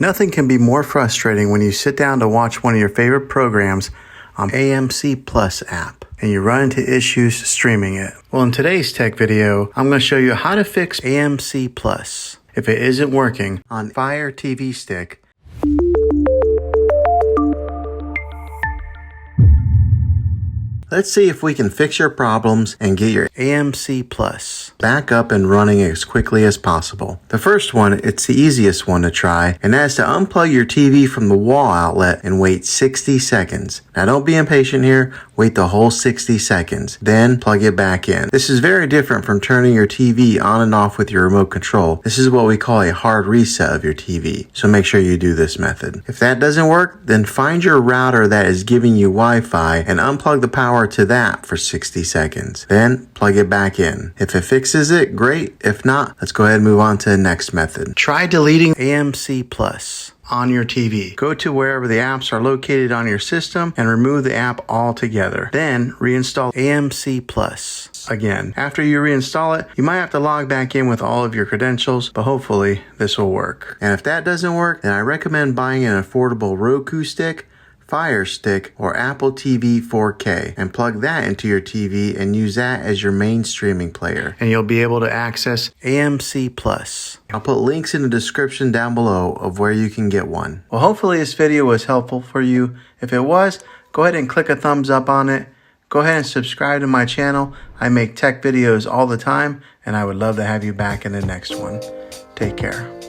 Nothing can be more frustrating when you sit down to watch one of your favorite programs on AMC Plus app and you run into issues streaming it. Well, in today's tech video, I'm going to show you how to fix AMC Plus if it isn't working on Fire TV Stick. Let's see if we can fix your problems and get your AMC Plus back up and running as quickly as possible. The first one, it's the easiest one to try, and that's to unplug your TV from the wall outlet and wait 60 seconds. Now don't be impatient here, wait the whole 60 seconds, then plug it back in. This is very different from turning your TV on and off with your remote control. This is what we call a hard reset of your TV, so make sure you do this method. If that doesn't work, then find your router that is giving you Wi-Fi and unplug the power to that for 60 seconds. Then plug it back in. If it fixes it, great. If not, let's go ahead and move on to the next method. Try deleting AMC Plus on your TV. Go to wherever the apps are located on your system and remove the app altogether. Then reinstall AMC Plus again. After you reinstall it, you might have to log back in with all of your credentials, but hopefully this will work. And if that doesn't work, then I recommend buying an affordable Roku stick, Fire Stick, or Apple TV 4K and plug that into your TV and use that as your main streaming player. And you'll be able to access AMC Plus. I'll put links in the description down below of where you can get one. Well, hopefully this video was helpful for you. If it was, go ahead and click a thumbs up on it. Go ahead and subscribe to my channel. I make tech videos all the time, and I would love to have you back in the next one. Take care.